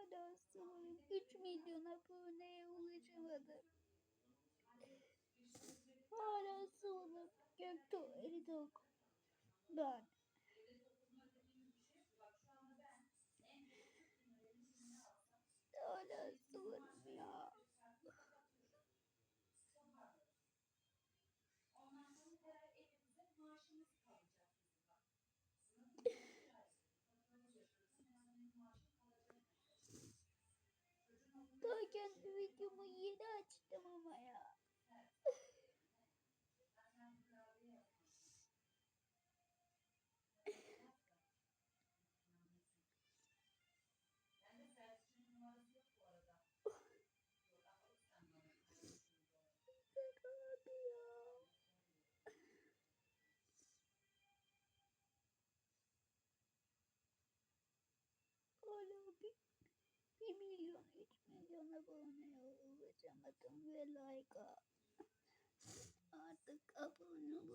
Hala sıvırım. 3 milyon aboneye ulaşamadım. Hala sıvırım. Göktuğ Eridok. Ben. Hala sıvırım ya. Daha kendi videomu yeni açtım ama ya. Hala bir milyon, 3 milyon aboneye ulaşamadım ve like'a. Artık abone